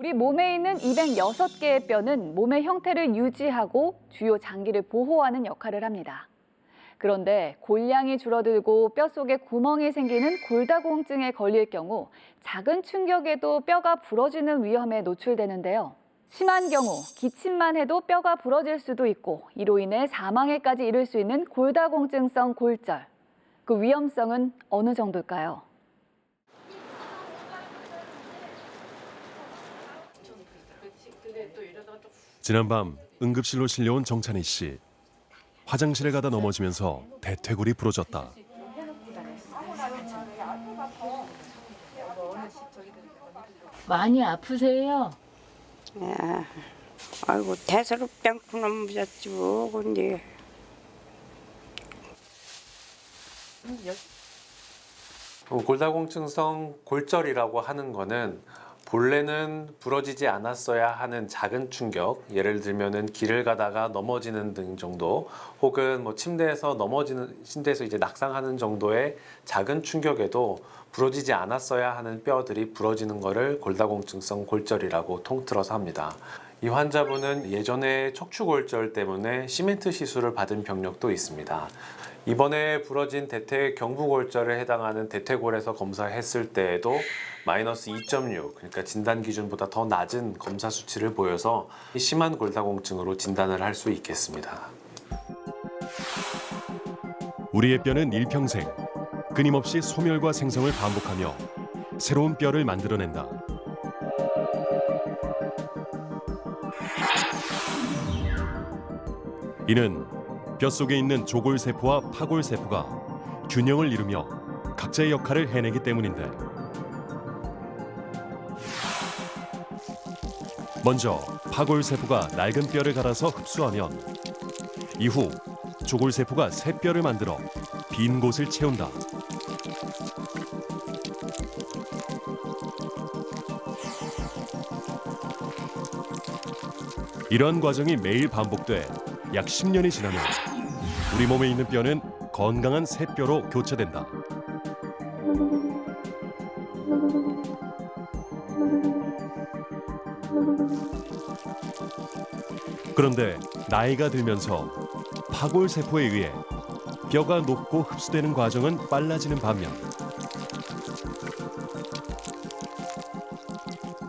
우리 몸에 있는 206개의 뼈는 몸의 형태를 유지하고 주요 장기를 보호하는 역할을 합니다. 그런데 골량이 줄어들고 뼈 속에 구멍이 생기는 골다공증에 걸릴 경우 작은 충격에도 뼈가 부러지는 위험에 노출되는데요. 심한 경우 기침만 해도 뼈가 부러질 수도 있고 이로 인해 사망에까지 이를 수 있는 골다공증성 골절. 그 위험성은 어느 정도일까요? 지난밤 응급실로 실려온 정찬희 씨. 화장실에 가다 넘어지면서 대퇴골이 부러졌다. 많이 아프세요? 야, 아이고 대사롭지 넘어졌지 뭐 근데 골다공증성 골절이라고 하는 거는 본래는 부러지지 않았어야 하는 작은 충격, 예를 들면은 길을 가다가 넘어지는 등 정도, 혹은 뭐 침대에서 이제 낙상하는 정도의 작은 충격에도 부러지지 않았어야 하는 뼈들이 부러지는 것을 골다공증성 골절이라고 통틀어서 합니다. 이 환자분은 예전에 척추골절 때문에 시멘트 시술을 받은 병력도 있습니다. 이번에 부러진 대퇴 경부골절에 해당하는 대퇴골에서 검사했을 때에도 마이너스 2.6, 그러니까 진단 기준보다 더 낮은 검사 수치를 보여서 심한 골다공증으로 진단을 할 수 있겠습니다. 우리의 뼈는 일평생 끊임없이 소멸과 생성을 반복하며 새로운 뼈를 만들어낸다. 이는 뼈 속에 있는 조골세포와 파골세포가 균형을 이루며 각자의 역할을 해내기 때문인데, 먼저 파골세포가 낡은 뼈를 갈아서 흡수하면 이후 조골세포가 새 뼈를 만들어 빈 곳을 채운다. 이러한 과정이 매일 반복돼 약 10년이 지나면 우리 몸에 있는 뼈는 건강한 새 뼈로 교체된다. 그런데 나이가 들면서 파골세포에 의해 뼈가 녹고 흡수되는 과정은 빨라지는 반면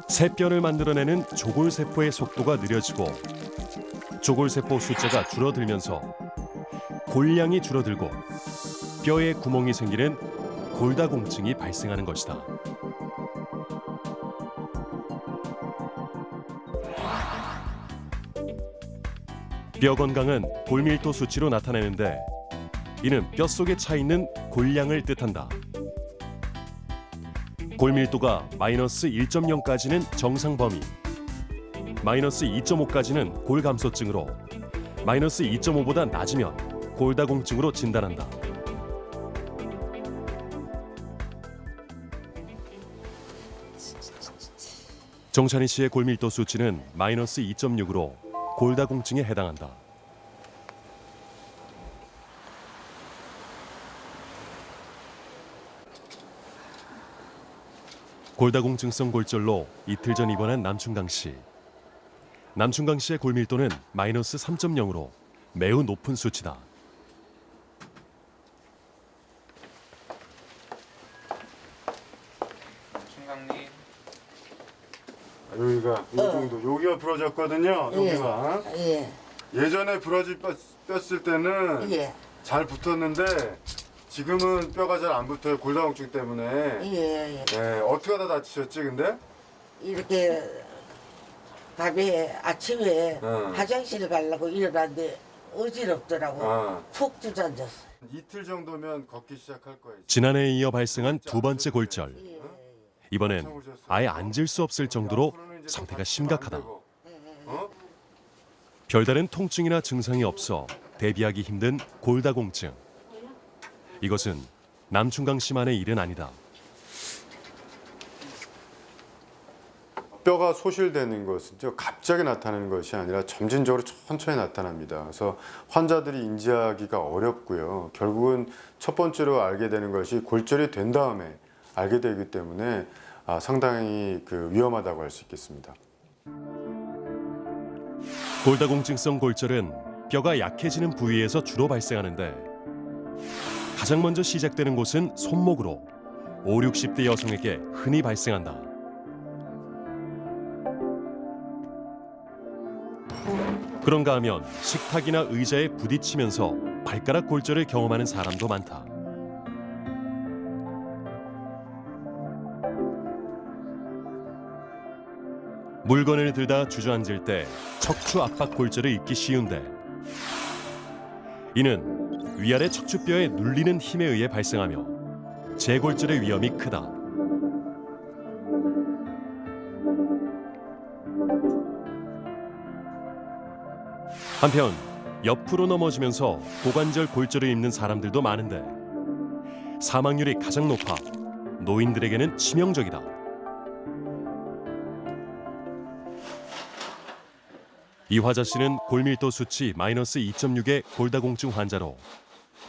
새 뼈를 만들어내는 조골세포의 속도가 느려지고 조골세포 숫자가 줄어들면서 골량이 줄어들고 뼈에 구멍이 생기는 골다공증이 발생하는 것이다. 뼈 건강은 골밀도 수치로 나타내는데 이는 뼈 속에 차 있는 골량을 뜻한다. 골밀도가 마이너스 1.0까지는 정상 범위, 마이너스 2.5까지는 골감소증으로 마이너스 2.5보다 낮으면 골다공증으로 진단한다. 정찬희 씨의 골밀도 수치는 마이너스 2.6으로 골다공증에 해당한다. 골다공증성 골절로 이틀 전 입원한 남충강 씨. 남충강 씨의 골밀도는 마이너스 3.0으로 매우 높은 수치다. 충강님. 여기가 이 정도, 여기가 부러졌거든요. 여기가 예, 예전에 뺐을 때는 예, 잘 붙었는데 지금은 뼈가 잘 안 붙어요. 골다공증 때문에. 예, 예. 네, 어떻게 하다 다치셨지 근데? 이렇게 밤에 아침에 응. 화장실 가려고 일어났는데 어지럽더라고. 어. 푹 주저앉았어. 이틀 정도면 걷기 시작할 거예요. 지난해에 이어 발생한 두 번째 골절. 이번엔 아예 앉을 수 없을 정도로 상태가 심각하다. 어? 별다른 통증이나 증상이 없어 대비하기 힘든 골다공증. 이것은 남충강 씨만의 일은 아니다. 뼈가 소실되는 것은 갑자기 나타나는 것이 아니라 점진적으로 천천히 나타납니다. 그래서 환자들이 인지하기가 어렵고요. 결국은 첫 번째로 알게 되는 것이 골절이 된 다음에 알게 되기 때문에 상당히 위험하다고 할 수 있겠습니다. 골다공증성 골절은 뼈가 약해지는 부위에서 주로 발생하는데 가장 먼저 시작되는 곳은 손목으로 5, 60대 여성에게 흔히 발생한다. 그런가 하면 식탁이나 의자에 부딪히면서 발가락 골절을 경험하는 사람도 많다. 물건을 들다 주저앉을 때 척추 압박 골절을 입기 쉬운데 이는 위아래 척추뼈에 눌리는 힘에 의해 발생하며 재골절의 위험이 크다. 한편 옆으로 넘어지면서 고관절 골절을 입는 사람들도 많은데 사망률이 가장 높아 노인들에게는 치명적이다. 이화자 씨는 골밀도 수치 마이너스 2.6의 골다공증 환자로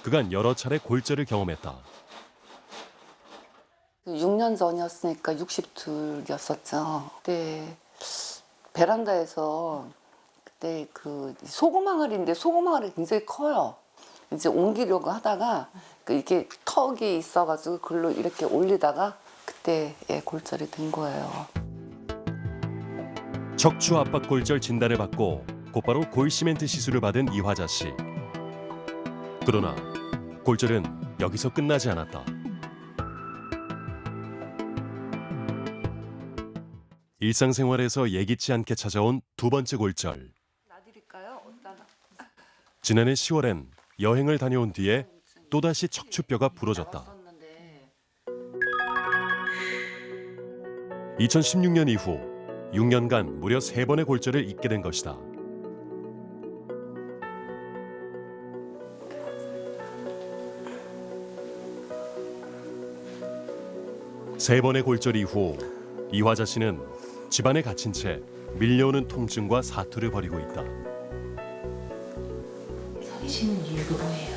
그간 여러 차례 골절을 경험했다. 6년 전이었으니까 62였었죠. 그때 베란다에서 그때 소금항아리인데 소금항아리 굉장히 커요. 이제 옮기려고 하다가 이게 턱이 있어가지고 그걸로 이렇게 올리다가 그때 골절이 된 거예요. 척추 압박 골절 진단을 받고 곧바로 골시멘트 시술을 받은 이화자 씨. 그러나 골절은 여기서 끝나지 않았다. 일상생활에서 예기치 않게 찾아온 두 번째 골절. 지난해 10월엔 여행을 다녀온 뒤에 또다시 척추뼈가 부러졌다. 2016년 이후 6년간 무려 3번의 골절을 입게 된 것이다. 세 번의 골절 이후 이화자 씨는 집안에 갇힌 채 밀려오는 통증과 사투를 벌이고 있다. 서 계시는 이유가 뭐예요?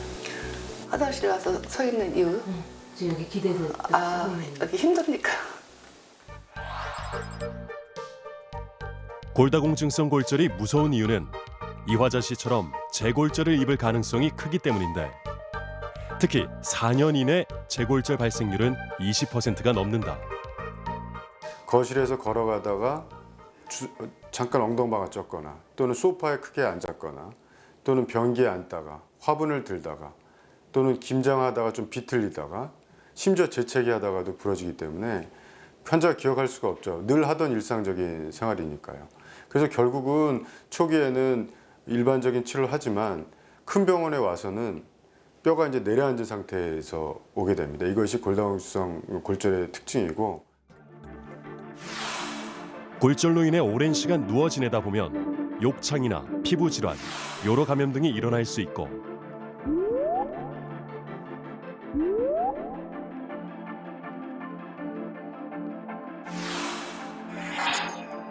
화장실에 와서 서 있는 이유? 저 여기 기대서 여기 힘드니까. 골다공증성 골절이 무서운 이유는 이화자 씨처럼 재골절을 입을 가능성이 크기 때문인데 특히 4년 이내 재골절 발생률은 20%가 넘는다. 거실에서 걸어가다가 잠깐 엉덩방아 쪘거나 또는 소파에 크게 앉았거나 또는 변기에 앉다가 화분을 들다가 또는 김장하다가 좀 비틀리다가 심지어 재채기 하다가도 부러지기 때문에 환자가 기억할 수가 없죠. 늘 하던 일상적인 생활이니까요. 그래서 결국은 초기에는 일반적인 치료를 하지만 큰 병원에 와서는 뼈가 이제 내려앉은 상태에서 오게 됩니다. 이것이 골다공증성 골절의 특징이고 골절로 인해 오랜 시간 누워 지내다 보면 욕창이나 피부 질환, 요로 감염 등이 일어날 수 있고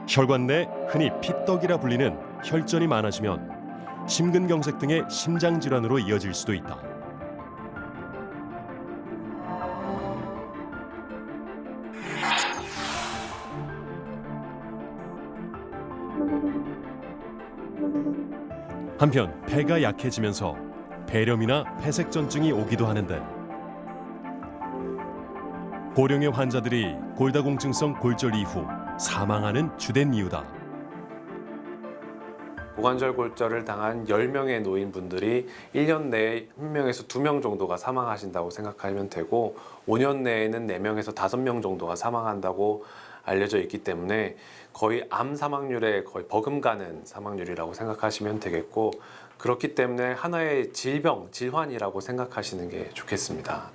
혈관 내 흔히 피떡이라 불리는 혈전이 많아지면 심근경색 등의 심장 질환으로 이어질 수도 있다. 한편 폐가 약해지면서 폐렴이나 폐색전증이 오기도 하는데 고령의 환자들이 골다공증성 골절 이후 사망하는 주된 이유다. 고관절 골절을 당한 10명의 노인분들이 1년 내에 1명에서 2명 정도가 사망하신다고 생각하면 되고 5년 내에는 4명에서 5명 정도가 사망한다고 알려져 있기 때문에 거의 암 사망률에 거의 버금가는 사망률이라고 생각하시면 되겠고 그렇기 때문에 하나의 질병, 질환이라고 생각하시는 게 좋겠습니다.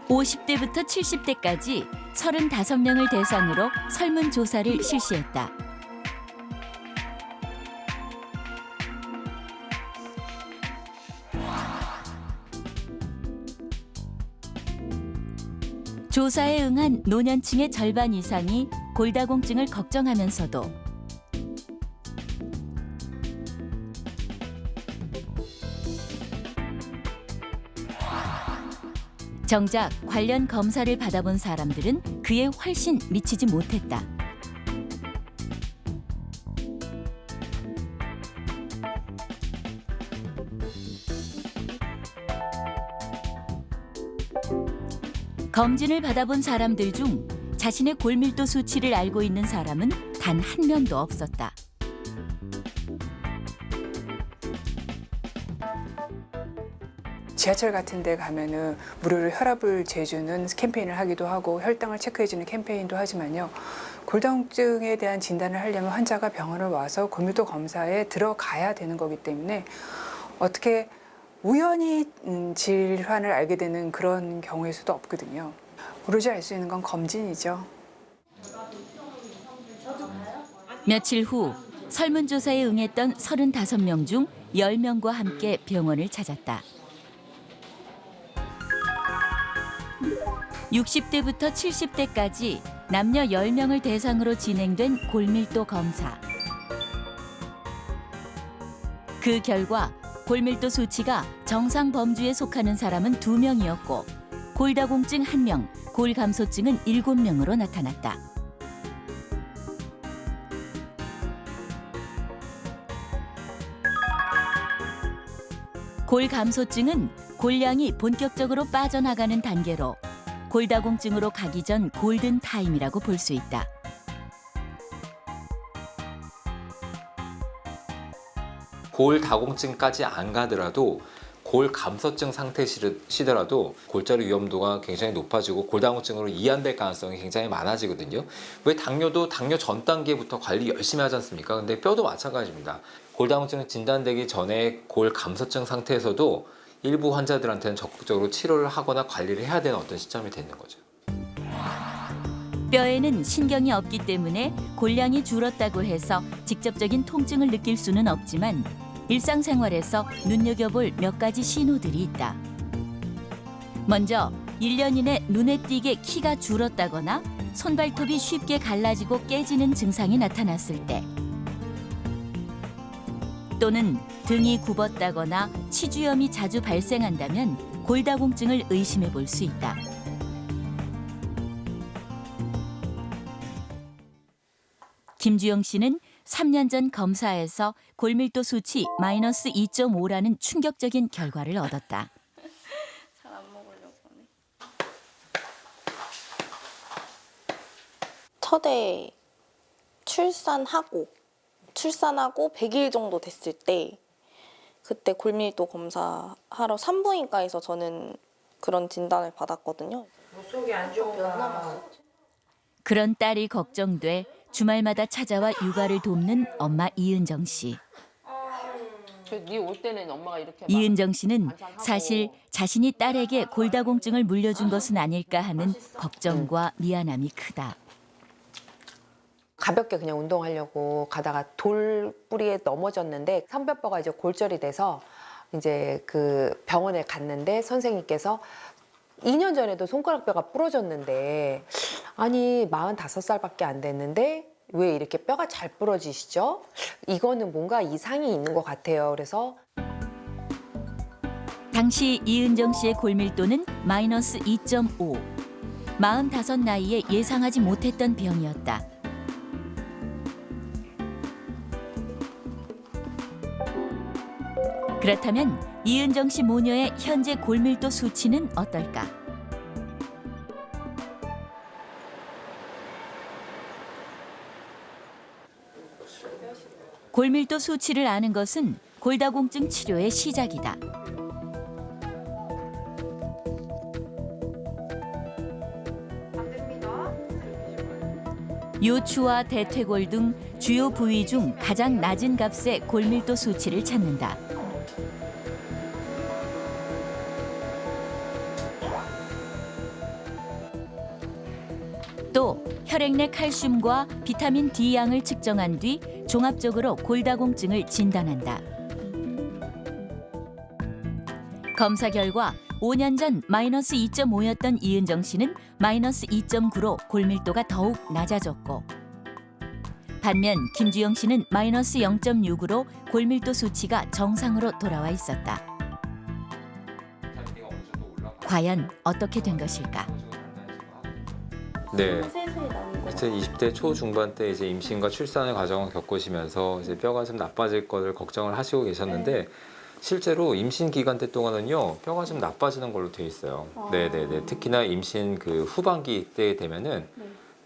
50대부터 70대까지 35명을 대상으로 설문조사를 실시했다. 조사에 응한 노년층의 절반 이상이 골다공증을 걱정하면서도 정작 관련 검사를 받아본 사람들은 그에 훨씬 미치지 못했다. 검진을 받아본 사람들 중 자신의 골밀도 수치를 알고 있는 사람은 단 한 명도 없었다. 지하철 같은 데 가면은 무료로 혈압을 재주는 캠페인을 하기도 하고 혈당을 체크해주는 캠페인도 하지만요. 골다공증에 대한 진단을 하려면 환자가 병원을 와서 골밀도 검사에 들어가야 되는 거기 때문에 어떻게 우연히 질환을 알게 되는 그런 경우의 수도 없거든요. 오로지 알 수 있는 건 검진이죠. 며칠 후 설문조사에 응했던 35명 중 10명과 함께 병원을 찾았다. 60대부터 70대까지 남녀 10명을 대상으로 진행된 골밀도 검사. 그 결과 골밀도 수치가 정상 범주에 속하는 사람은 2명이었고 골다공증 1명, 골감소증은 7명으로 나타났다. 골감소증은 골량이 본격적으로 빠져나가는 단계로 골다공증으로 가기 전 골든 타임이라고 볼 수 있다. 골다공증까지 안 가더라도 골감소증 상태시더라도 골절의 위험도가 굉장히 높아지고 골다공증으로 이완될 가능성이 굉장히 많아지거든요. 왜 당뇨도 당뇨 전 단계부터 관리 열심히 하지 않습니까? 근데 뼈도 마찬가지입니다. 골다공증 진단되기 전에 골감소증 상태에서도 일부 환자들한테는 적극적으로 치료를 하거나 관리를 해야 되는 어떤 시점이 되는 거죠. 뼈에는 신경이 없기 때문에 골량이 줄었다고 해서 직접적인 통증을 느낄 수는 없지만 일상생활에서 눈여겨볼 몇 가지 신호들이 있다. 먼저 1년 이내 눈에 띄게 키가 줄었다거나 손발톱이 쉽게 갈라지고 깨지는 증상이 나타났을 때, 또는 등이 굽었다거나 치주염이 자주 발생한다면 골다공증을 의심해 볼 수 있다. 김주영 씨는 3년 전 검사에서 골밀도 수치 마이너스 2.5라는 충격적인 결과를 얻었다. 잘 안 먹으려고 하네. 첫애 출산하고 100일 정도 됐을 때 그때 골밀도 검사하러 산부인과에서 저는 그런 진단을 받았거든요. 속이 안 좋은가. 그런 딸이 걱정돼 주말마다 찾아와 육아를 돕는 엄마 이은정 씨. 네 올 때는 엄마가 이렇게 이은정 씨는 사실 자신이 딸에게 골다공증을 물려준 것은 아닐까 하는 걱정과 미안함이 크다. 가볍게 그냥 운동하려고 가다가 돌뿌리에 넘어졌는데 상뼈뼈가 이제 골절이 돼서 이제 그 병원에 갔는데 선생님께서 2년 전에도 손가락뼈가 부러졌는데 아니 45살밖에 안 됐는데 왜 이렇게 뼈가 잘 부러지시죠? 이거는 뭔가 이상이 있는 것 같아요. 그래서 당시 이은정 씨의 골밀도는 마이너스 2.5. 45 나이에 예상하지 못했던 병이었다. 그렇다면 이은정 씨 모녀의 현재 골밀도 수치는 어떨까? 골밀도 수치를 아는 것은 골다공증 치료의 시작이다. 요추와 대퇴골 등 주요 부위 중 가장 낮은 값의 골밀도 수치를 찾는다. 또 혈액 내 칼슘과 비타민 D 양을 측정한 뒤 종합적으로 골다공증을 진단한다. 검사 결과 5년 전 마이너스 2.5였던 이은정 씨는 마이너스 2.9로 골밀도가 더욱 낮아졌고, 반면 김주영 씨는 마이너스 0.6으로 골밀도 수치가 정상으로 돌아와 있었다. 과연 어떻게 된 것일까? 네. 세수이 나는 거. 그때 20대 초중반 때 이제 임신과 출산의 과정을 겪으시면서 이제 뼈가 좀 나빠질 거를 걱정을 하시고 계셨는데 실제로 임신 기간 때 동안은요 뼈가 좀 나빠지는 걸로 돼 있어요. 네네네. 특히나 임신 그 후반기 때 되면은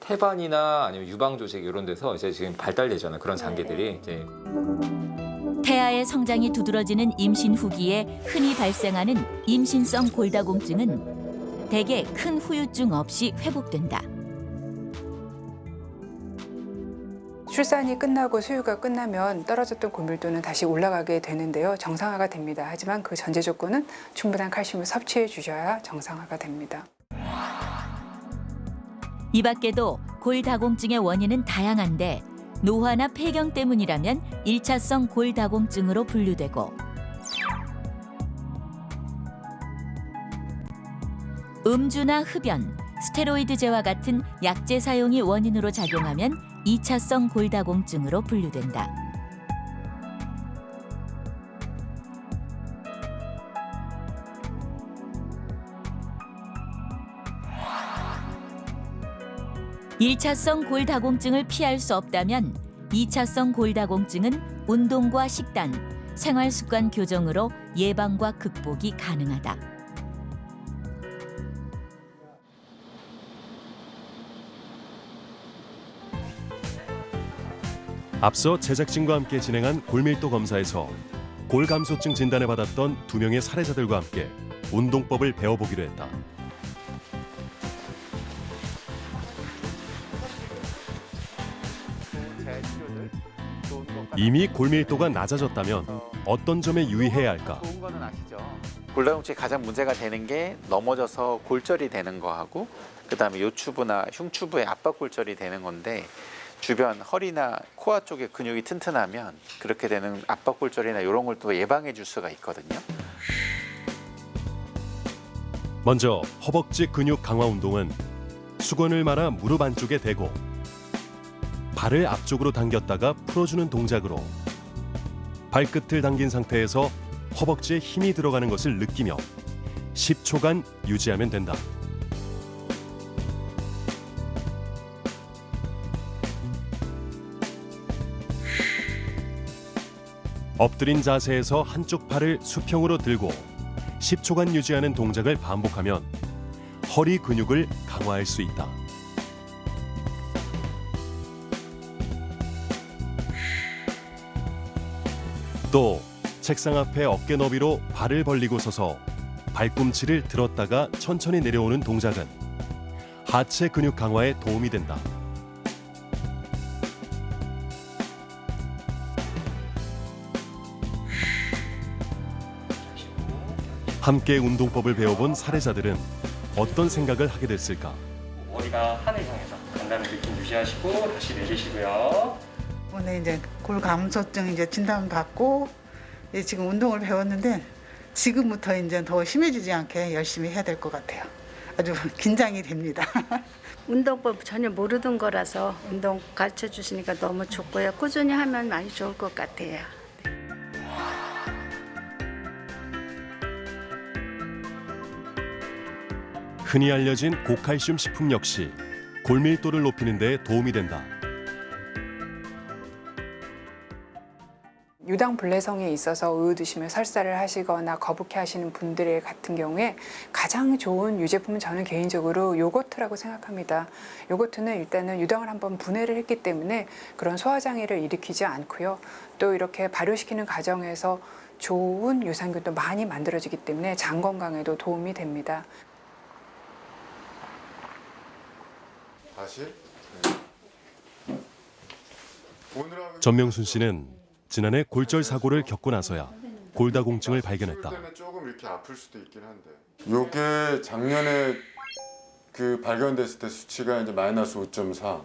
태반이나 아니면 유방 조직 이런 데서 이제 지금 발달되잖아요. 그런 장기들이 이제. 태아의 성장이 두드러지는 임신 후기에 흔히 발생하는 임신성 골다공증은 대개 큰 후유증 없이 회복된다. 출산이 끝나고 수유가 끝나면 떨어졌던 골밀도는 다시 올라가게 되는데요. 정상화가 됩니다. 하지만 그 전제 조건은 충분한 칼슘을 섭취해 주셔야 정상화가 됩니다. 이 밖에도 골다공증의 원인은 다양한데 노화나 폐경 때문이라면 1차성 골다공증으로 분류되고 음주나 흡연, 스테로이드제와 같은 약제 사용이 원인으로 작용하면 2차성 골다공증으로 분류된다. (1차성) 골다공증을 피할 수 없다면 2차성 골다공증은 운동과 식단, 생활습관 교정으로 예방과 극복이 가능하다. 앞서 제작진과 함께 진행한 골밀도 검사에서 골감소증 진단을 받았던 2명의 사례자들과 함께 운동법을 배워보기로 했다. 이미 골밀도가 낮아졌다면 어떤 점에 유의해야 할까? 좋은 거는 아시죠? 골다공증이 가장 문제가 되는 게 넘어져서 골절이 되는 거하고 그다음에 요추부나 흉추부에 압박골절이 되는 건데 주변 허리나 코아 쪽에 근육이 튼튼하면 그렇게 되는 압박골절이나 이런 걸 또 예방해 줄 수가 있거든요. 먼저 허벅지 근육 강화 운동은 수건을 말아 무릎 안쪽에 대고 발을 앞쪽으로 당겼다가 풀어주는 동작으로 발끝을 당긴 상태에서 허벅지에 힘이 들어가는 것을 느끼며 10초간 유지하면 된다. 엎드린 자세에서 한쪽 팔을 수평으로 들고 10초간 유지하는 동작을 반복하면 허리 근육을 강화할 수 있다. 또 책상 앞에 어깨 너비로 발을 벌리고 서서 발꿈치를 들었다가 천천히 내려오는 동작은 하체 근육 강화에 도움이 된다. 함께 운동법을 배워본 사례자들은 어떤 생각을 하게 됐을까? 머리가 하늘 향해서 간다는 느낌 유지하시고 다시 내리시고요. 오늘 이제 골감소증 이제 진단 받고 지금 운동을 배웠는데 지금부터 이제 더 심해지지 않게 열심히 해야 될 것 같아요. 아주 긴장이 됩니다. 운동법 전혀 모르던 거라서 운동 가르쳐 주시니까 너무 좋고요. 꾸준히 하면 많이 좋을 것 같아요. 흔히 알려진 고칼슘 식품 역시 골밀도를 높이는 데 도움이 된다. 유당불내성에 있어서 우유 드시며 설사를 하시거나 거북해 하시는 분들 같은 경우에 가장 좋은 유제품은 저는 개인적으로 요거트라고 생각합니다. 요거트는 일단은 유당을 한번 분해를 했기 때문에 그런 소화장애를 일으키지 않고요. 또 이렇게 발효시키는 과정에서 좋은 유산균도 많이 만들어지기 때문에 장 건강에도 도움이 됩니다. 다시? 전명순 씨는 지난해 골절 사고를 겪고 나서야 골다공증을 발견했다. 때문에 조금 이렇게 아플 수도 있긴 한데. 요게 작년에 그 발견됐을 때 수치가 이제 마이너스 5.4.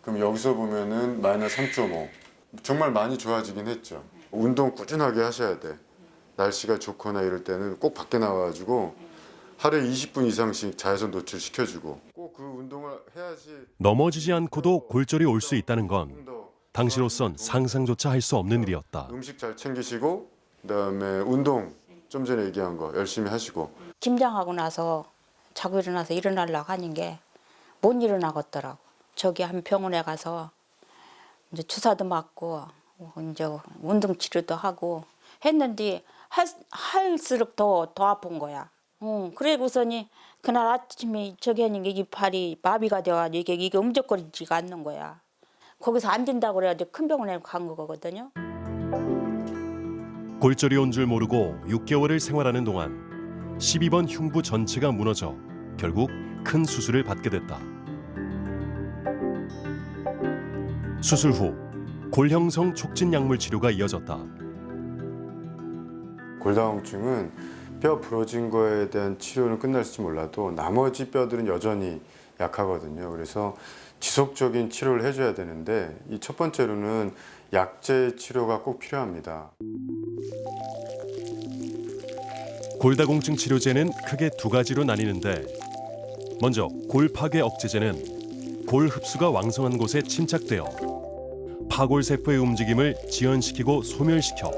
그럼 여기서 보면은 마이너스 3.5. 정말 많이 좋아지긴 했죠. 운동 꾸준하게 하셔야 돼. 날씨가 좋거나 이럴 때는 꼭 밖에 나와가지고 하루에 20분 이상씩 자외선 노출 시켜주고 꼭 그 운동을 해야지. 넘어지지 않고도 골절이 올 수 있다는 건 당시로선 상상조차 할 수 없는 일이었다. 음식 잘 챙기시고 그다음에 운동 좀 전에 얘기한 거 열심히 하시고 김장하고 나서 자고 일어나서 일어나려고 하는 게 못 일어나겠더라고. 저기 한 병원에 가서 이제 주사도 맞고 이제 운동 치료도 하고 했는데 할수록 더 아픈 거야. 그리고서니 그날 아침에 저기 하는 게 이 발이 마비가 돼가지고 이게 움직거리지가 않는 거야. 거기서 안 된다고 그래가지고 큰 병원에 간 거거든요. 골절이 온 줄 모르고 6개월을 생활하는 동안 12번 흉부 전체가 무너져 결국 큰 수술을 받게 됐다. 수술 후 골형성 촉진 약물 치료가 이어졌다. 골다공증은 뼈 부러진 거에 대한 치료는 끝날지 몰라도 나머지 뼈들은 여전히 약하거든요. 그래서 지속적인 치료를 해줘야 되는데 이 첫 번째로는 약제 치료가 꼭 필요합니다. 골다공증 치료제는 크게 두 가지로 나뉘는데 먼저 골 파괴 억제제는 골 흡수가 왕성한 곳에 침착되어 파골세포의 움직임을 지연시키고 소멸시켜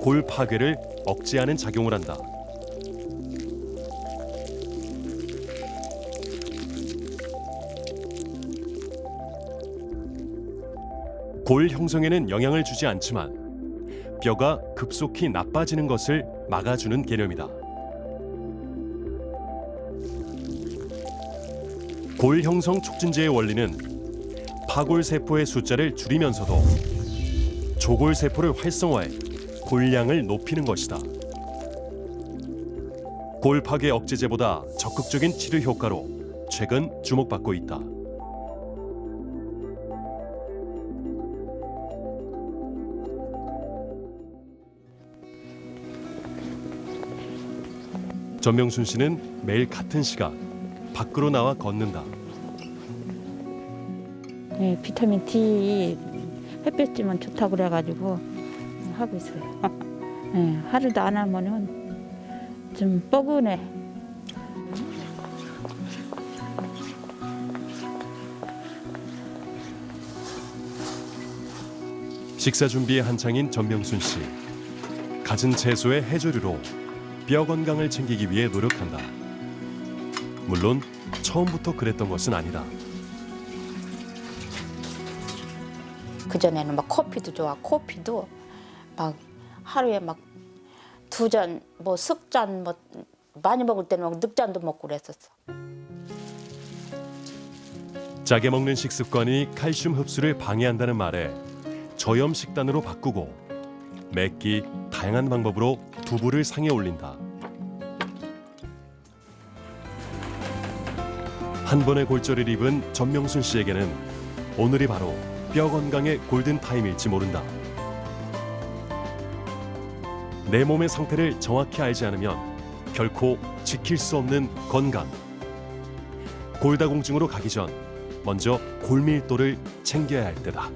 골 파괴를 억제하는 작용을 한다. 골 형성에는 영향을 주지 않지만 뼈가 급속히 나빠지는 것을 막아주는 개념이다. 골 형성 촉진제의 원리는 파골세포의 숫자를 줄이면서도 조골세포를 활성화해 골량을 높이는 것이다. 골 파괴 억제제보다 적극적인 치료 효과로 최근 주목받고 있다. 전명순 씨는 매일 같은 시각 밖으로 나와 걷는다. 네, 비타민 D 햇볕 쬐면 좋다고 그래가지고 하고 있어요. 네, 하루도 안 하면은 좀 뻐근해. 식사 준비에 한창인 전명순 씨. 갖은 채소의 해조류로 뼈 건강을 챙기기 위해 노력한다. 물론 처음부터 그랬던 것은 아니다. 그전에는 막 커피도 좋아. 커피도 막 하루에 막 2잔, 뭐 석 잔, 뭐 많이 먹을 때는 막 넉잔도 먹고 그랬었어. 짜게 먹는 식습관이 칼슘 흡수를 방해한다는 말에 저염 식단으로 바꾸고 매끼 다양한 방법으로 두부를 상에 올린다. 한 번의 골절을 입은 전명순 씨에게는 오늘이 바로 뼈 건강의 골든 타임일지 모른다. 내 몸의 상태를 정확히 알지 않으면 결코 지킬 수 없는 건강. 골다공증으로 가기 전 먼저 골밀도를 챙겨야 할 때다.